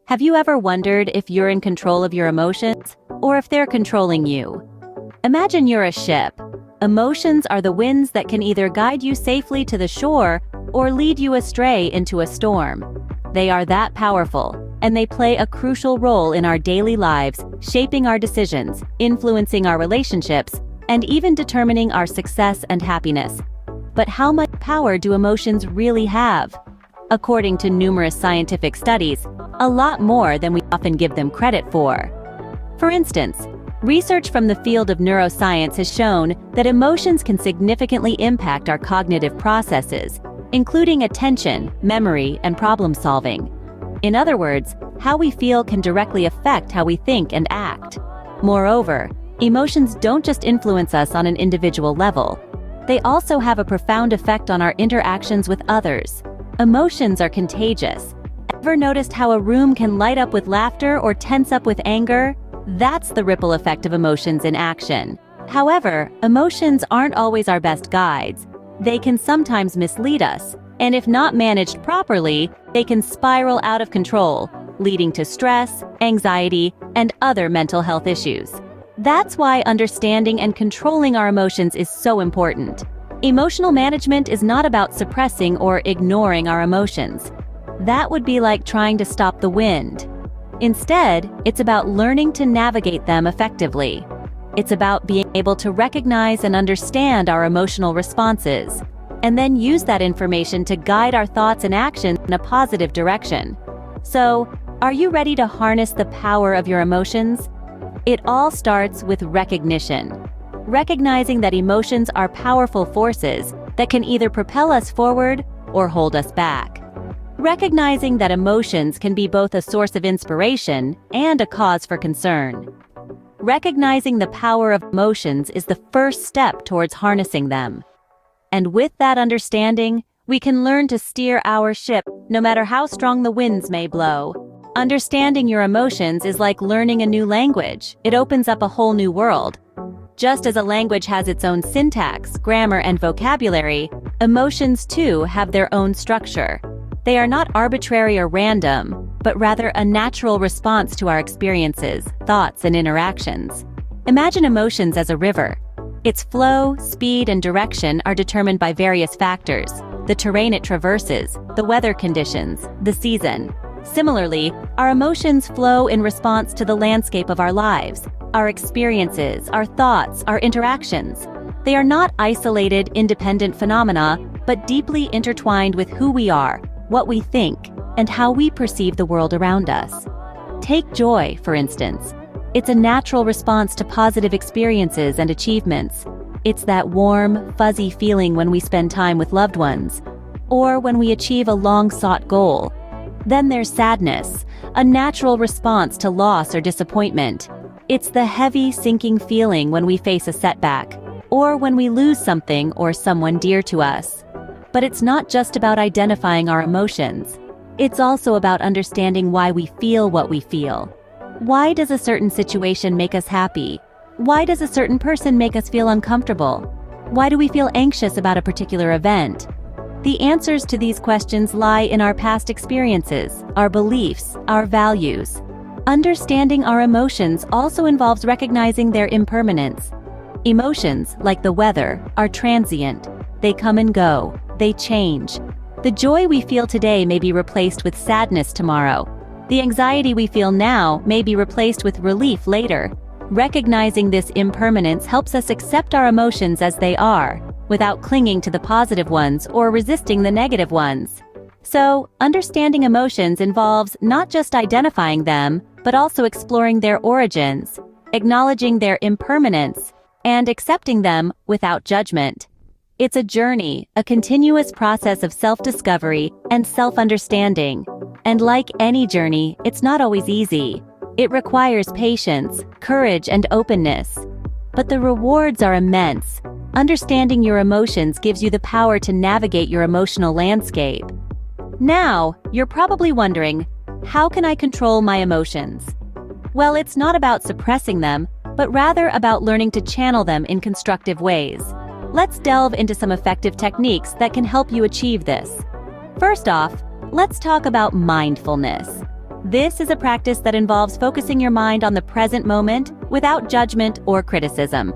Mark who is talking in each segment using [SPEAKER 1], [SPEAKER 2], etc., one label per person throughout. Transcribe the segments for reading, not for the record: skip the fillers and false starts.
[SPEAKER 1] Have you ever wondered if you're in control of your emotions, or if they're controlling you? Imagine you're a ship. Emotions are the winds that can either guide you safely to the shore or lead you astray into a storm. They are that powerful, and they play a crucial role in our daily lives, shaping our decisions, influencing our relationships, and even determining our success and happiness. But how much power do emotions really have? According to numerous scientific studies, a lot more than we often give them credit for. For instance, research from the field of neuroscience has shown that emotions can significantly impact our cognitive processes, including attention, memory, and problem-solving. In other words, how we feel can directly affect how we think and act. Moreover, emotions don't just influence us on an individual level. They also have a profound effect on our interactions with others. Emotions are contagious. Ever noticed how a room can light up with laughter or tense up with anger? That's the ripple effect of emotions in action. However, emotions aren't always our best guides. They can sometimes mislead us, and if not managed properly, they can spiral out of control, leading to stress, anxiety, and other mental health issues. That's why understanding and controlling our emotions is so important. Emotional management is not about suppressing or ignoring our emotions. That would be like trying to stop the wind. Instead, it's about learning to navigate them effectively. It's about being able to recognize and understand our emotional responses, and then use that information to guide our thoughts and actions in a positive direction. So, are you ready to harness the power of your emotions? It all starts with recognition. Recognizing that emotions are powerful forces that can either propel us forward or hold us back. Recognizing that emotions can be both a source of inspiration and a cause for concern. Recognizing the power of emotions is the first step towards harnessing them. And with that understanding, we can learn to steer our ship no matter how strong the winds may blow. Understanding your emotions is like learning a new language. It opens up a whole new world. Just as a language has its own syntax, grammar, and vocabulary, emotions too have their own structure. They are not arbitrary or random, but rather a natural response to our experiences, thoughts, and interactions. Imagine emotions as a river. Its flow, speed, and direction are determined by various factors: the terrain it traverses, the weather conditions, the season. Similarly, our emotions flow in response to the landscape of our lives, our experiences, our thoughts, our interactions. They are not isolated, independent phenomena, but deeply intertwined with who we are, what we think, and how we perceive the world around us. Take joy, for instance. It's a natural response to positive experiences and achievements. It's that warm, fuzzy feeling when we spend time with loved ones, or when we achieve a long-sought goal. Then there's sadness, a natural response to loss or disappointment. It's the heavy, sinking feeling when we face a setback, or when we lose something or someone dear to us. But it's not just about identifying our emotions. It's also about understanding why we feel what we feel. Why does a certain situation make us happy? Why does a certain person make us feel uncomfortable? Why do we feel anxious about a particular event? The answers to these questions lie in our past experiences, our beliefs, our values. Understanding our emotions also involves recognizing their impermanence. Emotions, like the weather, are transient. They come and go. They change. The joy we feel today may be replaced with sadness tomorrow. The anxiety we feel now may be replaced with relief later. Recognizing this impermanence helps us accept our emotions as they are, without clinging to the positive ones or resisting the negative ones. So, understanding emotions involves not just identifying them, but also exploring their origins, acknowledging their impermanence, and accepting them without judgment. It's a journey, a continuous process of self-discovery and self-understanding. And like any journey, it's not always easy. It requires patience, courage, and openness. But the rewards are immense. Understanding your emotions gives you the power to navigate your emotional landscape. Now, you're probably wondering, how can I control my emotions? Well, it's not about suppressing them, but rather about learning to channel them in constructive ways. Let's delve into some effective techniques that can help you achieve this. First off, let's talk about mindfulness. This is a practice that involves focusing your mind on the present moment without judgment or criticism.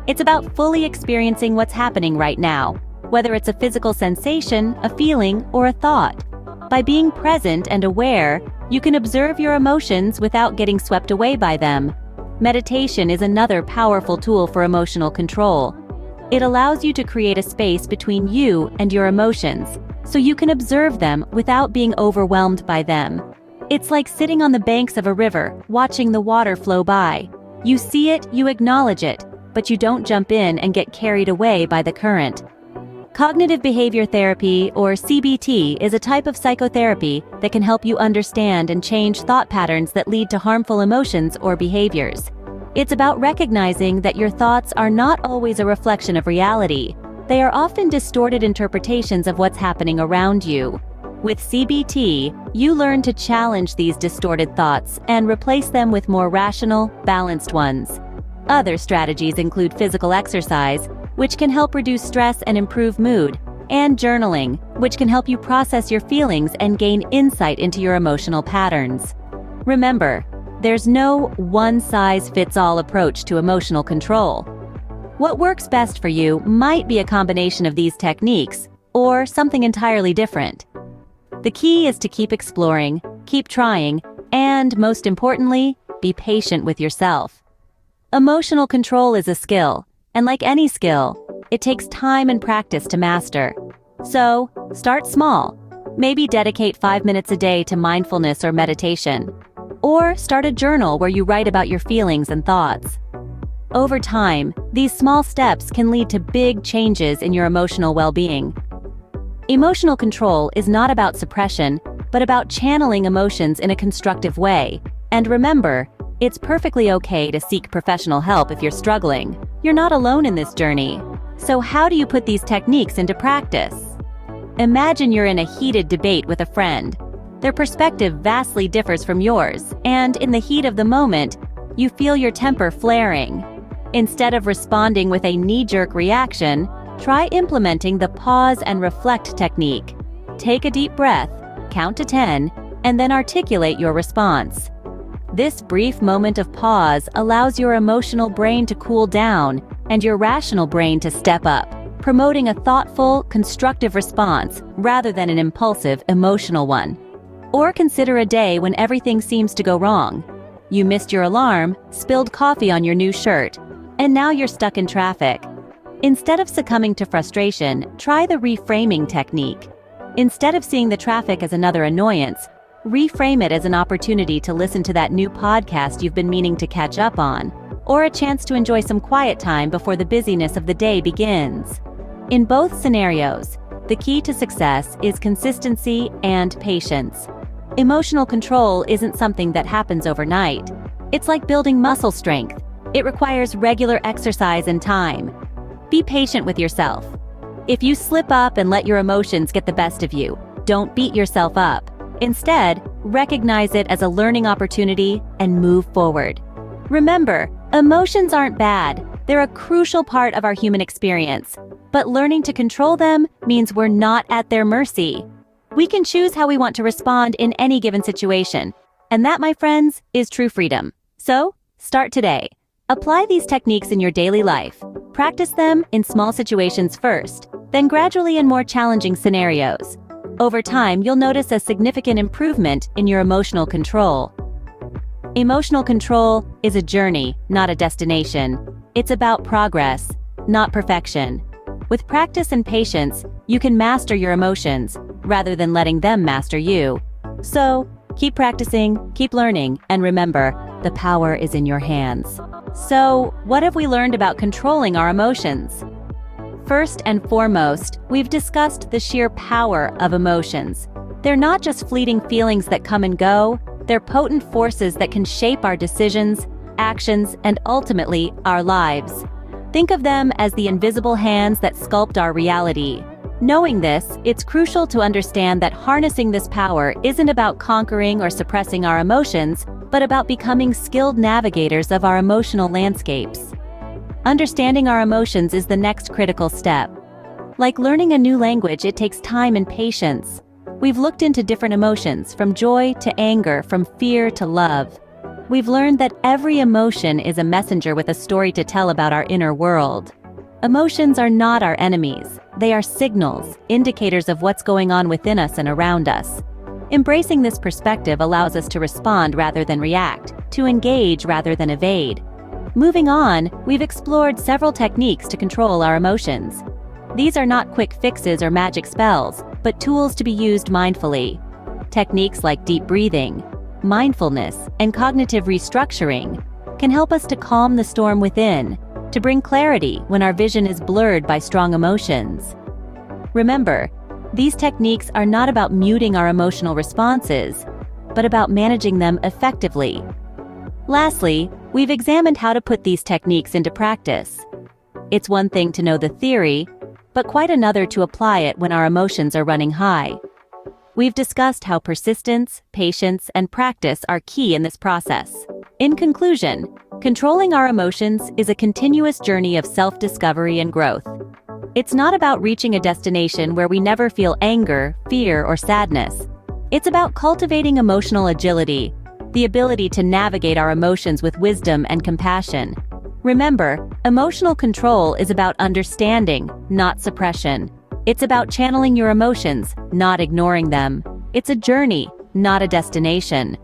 [SPEAKER 1] It's about fully experiencing what's happening right now, whether it's a physical sensation, a feeling, or a thought. By being present and aware, you can observe your emotions without getting swept away by them. Meditation is another powerful tool for emotional control. It allows you to create a space between you and your emotions, so you can observe them without being overwhelmed by them. It's like sitting on the banks of a river, watching the water flow by. You see it, you acknowledge it, but you don't jump in and get carried away by the current. Cognitive behavior therapy, or CBT, is a type of psychotherapy that can help you understand and change thought patterns that lead to harmful emotions or behaviors. It's about recognizing that your thoughts are not always a reflection of reality. They are often distorted interpretations of what's happening around you. With CBT, you learn to challenge these distorted thoughts and replace them with more rational, balanced ones. Other strategies include physical exercise, which can help reduce stress and improve mood, and journaling, which can help you process your feelings and gain insight into your emotional patterns. Remember, there's no one-size-fits-all approach to emotional control. What works best for you might be a combination of these techniques, or something entirely different. The key is to keep exploring, keep trying, and most importantly, be patient with yourself. Emotional control is a skill, and like any skill, it takes time and practice to master. So, start small. Maybe dedicate 5 minutes a day to mindfulness or meditation. Or start a journal where you write about your feelings and thoughts. Over time, these small steps can lead to big changes in your emotional well-being. Emotional control is not about suppression, but about channeling emotions in a constructive way. And remember, it's perfectly okay to seek professional help if you're struggling. You're not alone in this journey. So how do you put these techniques into practice? Imagine you're in a heated debate with a friend. Their perspective vastly differs from yours, and in the heat of the moment, you feel your temper flaring. Instead of responding with a knee-jerk reaction, try implementing the pause and reflect technique. Take a deep breath, count to 10, and then articulate your response. This brief moment of pause allows your emotional brain to cool down and your rational brain to step up, promoting a thoughtful, constructive response rather than an impulsive, emotional one. Or consider a day when everything seems to go wrong. You missed your alarm, spilled coffee on your new shirt, and now you're stuck in traffic. Instead of succumbing to frustration, try the reframing technique. Instead of seeing the traffic as another annoyance, reframe it as an opportunity to listen to that new podcast you've been meaning to catch up on, or a chance to enjoy some quiet time before the busyness of the day begins. In both scenarios, the key to success is consistency and patience. Emotional control isn't something that happens overnight. It's like building muscle strength. It requires regular exercise and time. Be patient with yourself. If you slip up and let your emotions get the best of you, don't beat yourself up. Instead, recognize it as a learning opportunity and move forward. Remember, emotions aren't bad. They're a crucial part of our human experience. But learning to control them means we're not at their mercy. We can choose how we want to respond in any given situation. And that, my friends, is true freedom. So, start today. Apply these techniques in your daily life. Practice them in small situations first, then gradually in more challenging scenarios. Over time, you'll notice a significant improvement in your emotional control. Emotional control is a journey, not a destination. It's about progress, not perfection. With practice and patience, you can master your emotions, rather than letting them master you. So, keep practicing, keep learning, and remember, the power is in your hands. So, what have we learned about controlling our emotions? First and foremost, we've discussed the sheer power of emotions. They're not just fleeting feelings that come and go, they're potent forces that can shape our decisions, actions, and ultimately, our lives. Think of them as the invisible hands that sculpt our reality. Knowing this, it's crucial to understand that harnessing this power isn't about conquering or suppressing our emotions, but about becoming skilled navigators of our emotional landscapes. Understanding our emotions is the next critical step. Like learning a new language, it takes time and patience. We've looked into different emotions, from joy to anger, from fear to love. We've learned that every emotion is a messenger with a story to tell about our inner world. Emotions are not our enemies. They are signals, indicators of what's going on within us and around us. Embracing this perspective allows us to respond rather than react, to engage rather than evade. Moving on, we've explored several techniques to control our emotions. These are not quick fixes or magic spells, but tools to be used mindfully. Techniques like deep breathing, mindfulness, and cognitive restructuring can help us to calm the storm within, to bring clarity when our vision is blurred by strong emotions. Remember, these techniques are not about muting our emotional responses, but about managing them effectively. Lastly, we've examined how to put these techniques into practice. It's one thing to know the theory, but quite another to apply it when our emotions are running high. We've discussed how persistence, patience, and practice are key in this process. In conclusion, controlling our emotions is a continuous journey of self-discovery and growth. It's not about reaching a destination where we never feel anger, fear, or sadness. It's about cultivating emotional agility, the ability to navigate our emotions with wisdom and compassion. Remember, emotional control is about understanding, not suppression. It's about channeling your emotions, not ignoring them. It's a journey, not a destination.